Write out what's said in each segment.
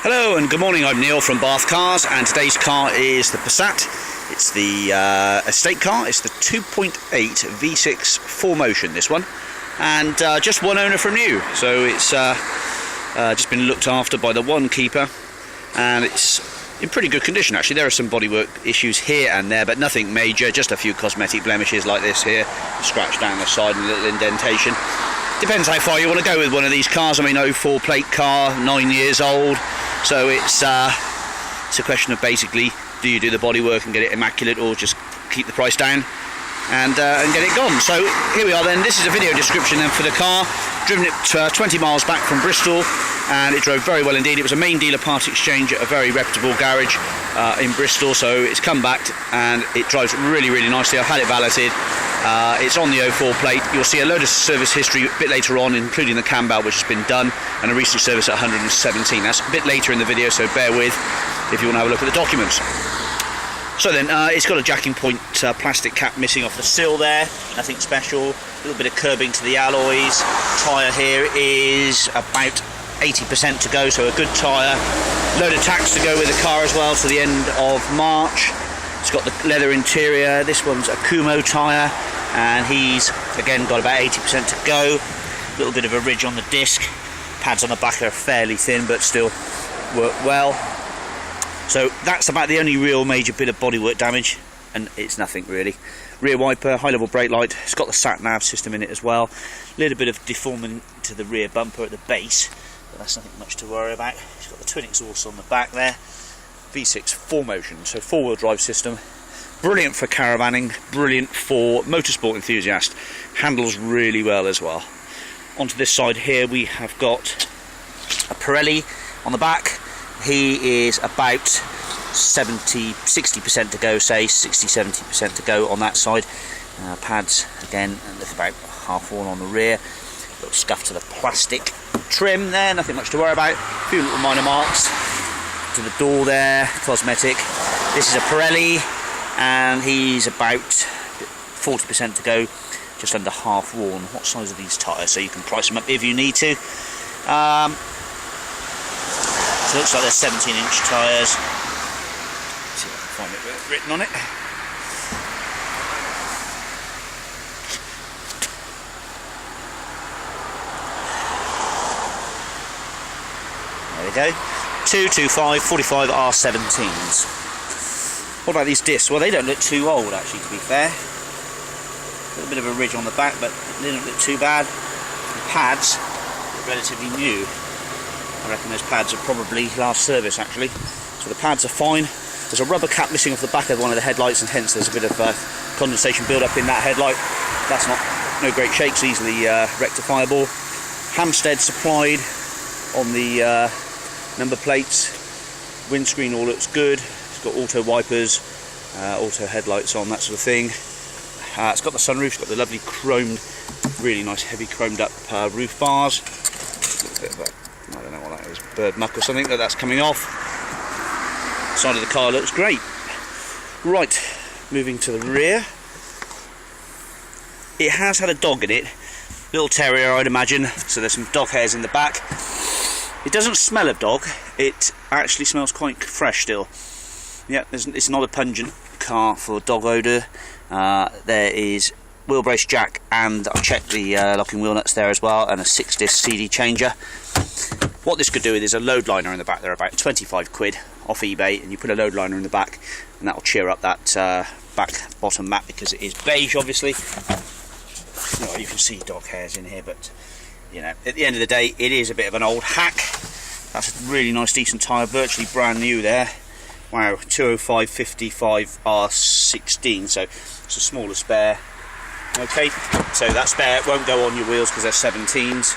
Hello and good morning, I'm Neil from Bath Cars, and today's car is the Passat. It's the estate car. It's the 2.8 V6 4Motion, this one, and just one owner from new, so it's just been looked after by the one keeper, and it's in pretty good condition actually. There are some bodywork issues here and there, but nothing major, just a few cosmetic blemishes like this here, scratch down the side and a little indentation. Depends how far you want to go with one of these cars. I mean, 04 plate car, 9 years old, so it's a question of basically, do you do the bodywork and get it immaculate, or just keep the price down and get it gone. So here we are then. This is a video description then for the car. Driven it 20 miles back from Bristol, and it drove very well indeed. It was a main dealer part exchange at a very reputable garage in Bristol, so it's come back and it drives really, really nicely. I've had it valeted. It's on the 04 plate. You'll see a load of service history a bit later on, including the cam bell, which has been done, and a recent service at 117. That's a bit later in the video, so bear with if you want to have a look at the documents. So then, it's got a jacking point plastic cap missing off the sill there, nothing special. A little bit of curbing to the alloys. Tyre here is about 80% to go, so a good tyre. Load of tacks to go with the car as well to the end of March. It's got the leather interior. This one's a Kumo tyre, and he's again got about 80% to go. A little bit of a ridge on the disc. Pads on the back are fairly thin, but still work well. So that's about the only real major bit of bodywork damage, and it's nothing really. Rear wiper, high level brake light. It's got the sat nav system in it as well. A little bit of deforming to the rear bumper at the base, but that's nothing much to worry about. It's got the twin exhaust on the back there. V6 4Motion, so four-wheel drive system. Brilliant for caravanning, brilliant for motorsport enthusiasts. Handles really well as well. Onto this side here we have got a Pirelli on the back. He is about 60% to go, say 60-70% to go on that side. Pads again, and there's about half one on the rear. Little scuff to the plastic trim there, nothing much to worry about. A few little minor marks to the door there, cosmetic. This is a Pirelli, and he's about 40% to go, just under half worn. What size are these tyres? So you can price them up if you need to. So it looks like they're 17-inch tyres. See if I can find it written on it. There we go. 225 45 R17s. What about these discs? Well, they don't look too old actually, to be fair. A little bit of a ridge on the back, but they don't look too bad. The pads are relatively new. I reckon those pads are probably last service actually. So the pads are fine. There's a rubber cap missing off the back of one of the headlights, and hence there's a bit of condensation build up in that headlight. That's no great shakes, easily rectifiable. Hampstead supplied on the number plates. Windscreen all looks good. It's got auto wipers, auto headlights on, that sort of thing. It's got the sunroof. It's got the lovely chromed, really nice heavy chromed up roof bars. A little bit of a, I don't know what that is, bird muck or something that's coming off. Side of the car looks great. Right, moving to the rear. It has had a dog in it, little terrier I'd imagine, so there's some dog hairs in the back. It doesn't smell of dog, it actually smells quite fresh still. Yeah, it's not a pungent car for dog odour. There is wheelbase jack, and I've checked the locking wheel nuts there as well, and a 6-disc CD changer. What this could do with is a load liner in the back. They're about 25 quid off eBay, and you put a load liner in the back, and that will cheer up that back bottom mat, because it is beige obviously. Well, you can see dog hairs in here, but you know, at the end of the day it is a bit of an old hack. That's a really nice decent tyre, virtually brand new there. Wow, 205 55 R16, so it's a smaller spare. Okay, so that spare won't go on your wheels because they're 17s.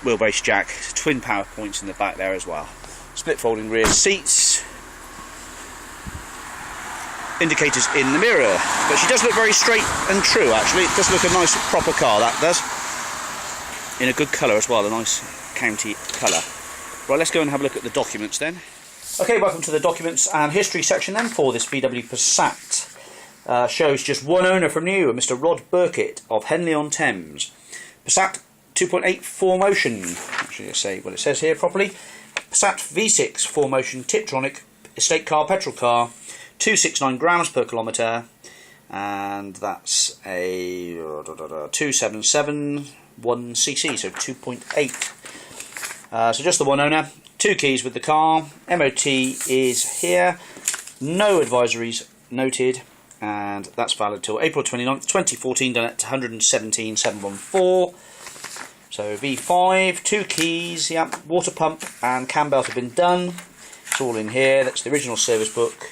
Wheelbase jack, twin power points in the back there as well. Split folding rear seats. Indicators in the mirror, but she does look very straight and true actually. It does look a nice proper car, that does. In a good colour as well, a nice county colour. Right, let's go and have a look at the documents then. Okay, welcome to the documents and history section then for this VW Passat. Shows just one owner from new, Mr. Rod Burkitt of Henley-on-Thames. Passat 2.8 4Motion. actually say what it says here properly. Passat V6 4Motion Tiptronic estate car, petrol car, 269 grams per kilometre, and that's a 2771cc, so 2.8. So just the one owner, 2 keys with the car. MOT is here, no advisories noted, and that's valid till April 29th, 2014, done at 117,714. So V5, 2 keys, yeah, water pump and cam belt have been done. It's all in here. That's the original service book.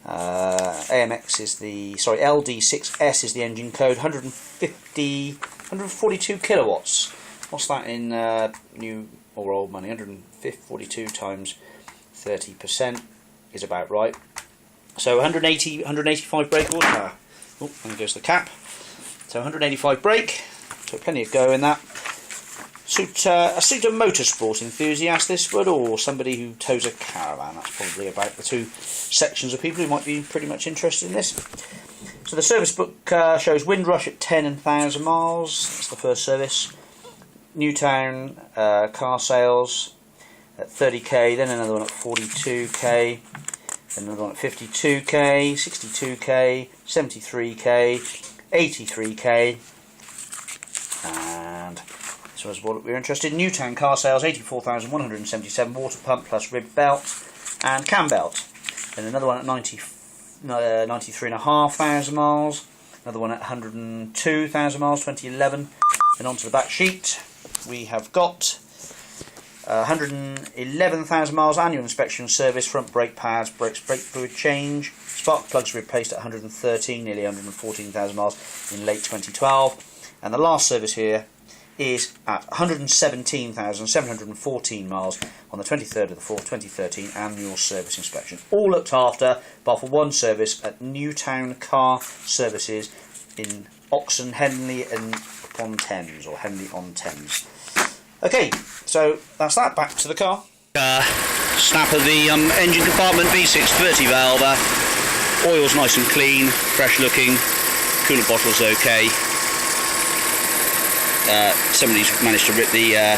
AMX is the, sorry, LD6S is the engine code. 142 kilowatts. What's that in new or old money? 142 times 30% is about right. So 185 brake horsepower. Oh, and there goes the cap. So 185 brake. So plenty of go in that. Suit a motorsport enthusiast, this would, or somebody who tows a caravan. That's probably about the 2 sections of people who might be pretty much interested in this. So the service book shows Windrush at 10 and 1,000 miles. That's the first service. Newtown car sales at 30k, then another one at 42k, then another one at 52k, 62k, 73k, 83k, and so as what we're interested in, Newtown car sales 84,177, water pump plus rib belt and cam belt. Then another one at 93,500 miles, another one at 102,000 miles, 2011. And onto the back sheet, we have got 111,000 miles annual inspection service, front brake pads, brakes, brake fluid change, spark plugs replaced at 113, nearly 114,000 miles in late 2012. And the last service here is at 117,714 miles on the 23rd of the 4th, 2013 annual service inspection. All looked after, bar for one service at Newtown Car Services in Oxon, Henley and on Thames, or Henley on Thames. Okay, so that's that. Back to the car. Snap of the engine compartment, V6 30 valve. Oil's nice and clean, fresh looking. Coolant bottle's okay. Somebody's managed to rip the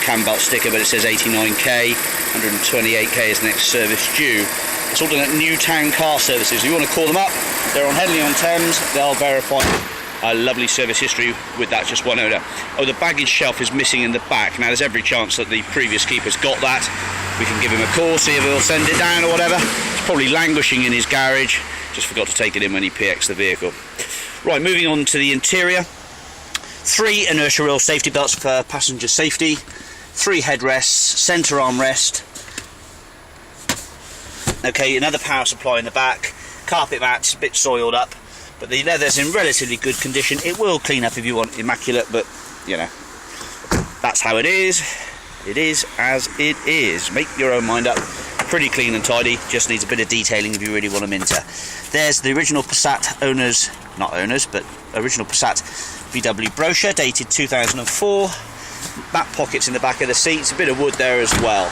cam belt sticker, but it says 89k, 128k is the next service due. It's all done at Newtown Car Services. If you want to call them up, they're on Henley on Thames. They'll verify a lovely service history with that, just one owner. Oh, the baggage shelf is missing in the back. Now, there's every chance that the previous keeper's got that. We can give him a call, see if he'll send it down or whatever. It's probably languishing in his garage. Just forgot to take it in when he PX'd the vehicle. Right, moving on to the interior. 3 inertia rail safety belts for passenger safety, 3 headrests, centre armrest. Okay, another power supply in the back, carpet mats, a bit soiled up, but the leather's in relatively good condition. It will clean up if you want immaculate, but you know, that's how it is. It is as it is. Make your own mind up. Pretty clean and tidy, just needs a bit of detailing if you really want them into. There's the original Passat original Passat VW brochure dated 2004. Back pockets in the back of the seats, a bit of wood there as well.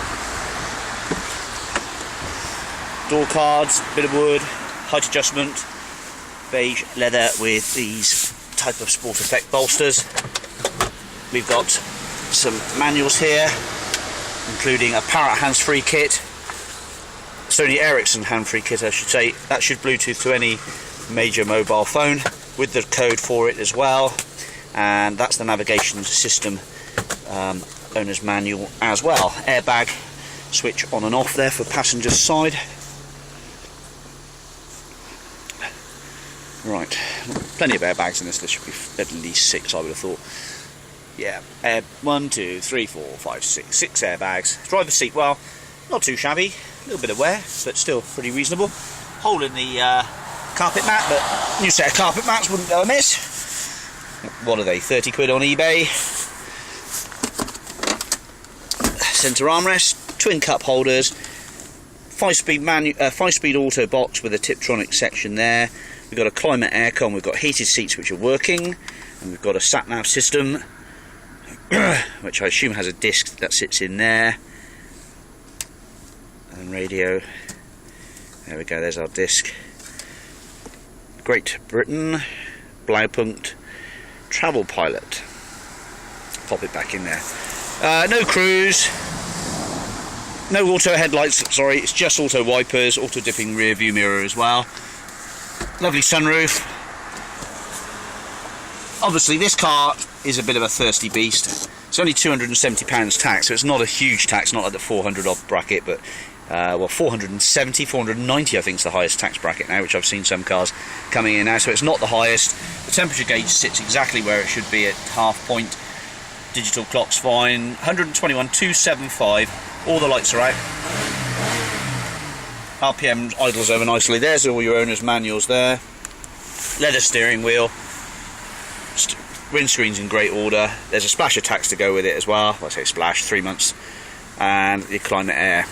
Door cards, bit of wood, height adjustment, beige leather with these type of sport effect bolsters. We've got some manuals here, including a Parrot hands-free kit, Sony Ericsson hand-free kit I should say. That should Bluetooth to any major mobile phone with the code for it as well. And that's the navigation system owner's manual as well. Airbag switch on and off there for passenger side. Right, plenty of airbags in this. There should be at least 6, I would have thought. Yeah, 1, 2, 3, 4, 5, 6. 6 airbags. Driver's seat, well, not too shabby. A little bit of wear, but still pretty reasonable. Hole in the carpet mat, but new set of carpet mats wouldn't go amiss. What are they, 30 quid on eBay? Centre armrest, twin cup holders, 5-speed auto box with a Tiptronic section there. We've got a climate aircon, we've got heated seats which are working, and we've got a sat-nav system, which I assume has a disc that sits in there. And radio, there we go, there's our disc. Great Britain, Blaupunkt, Travel Pilot. Pop it back in there. No cruise, no auto headlights, sorry, it's just auto wipers, auto dipping rear view mirror as well. Lovely sunroof. Obviously this car is a bit of a thirsty beast. It's only £270 tax, so it's not a huge tax, not like the 400 odd bracket, but well, 470, 490 I think is the highest tax bracket now, which I've seen some cars coming in now, so it's not the highest. The temperature gauge sits exactly where it should be at half point. Digital clock's fine. 121, 275, all the lights are out. RPM idles over nicely. There's all your owner's manuals there. Leather steering wheel. Windscreen's in great order. There's a splash of tax to go with it as well. I say splash, 3 months. And the climate air.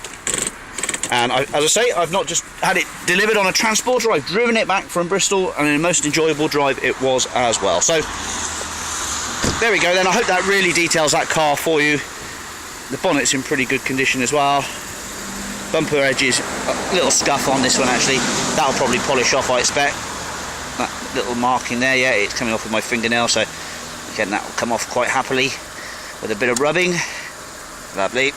And as I say, I've not just had it delivered on a transporter, I've driven it back from Bristol, and a most enjoyable drive it was as well. So there we go then. I hope that really details that car for you. The bonnet's in pretty good condition as well. Bumper edges, a little scuff on this one actually. That'll probably polish off, I expect. That little marking there, yeah, it's coming off with my fingernail, so again that will come off quite happily with a bit of rubbing. Lovely.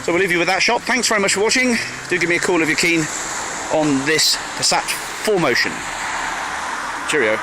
So we'll leave you with that shot. Thanks very much for watching. Do give me a call if you're keen on this Passat 4Motion. Cheerio.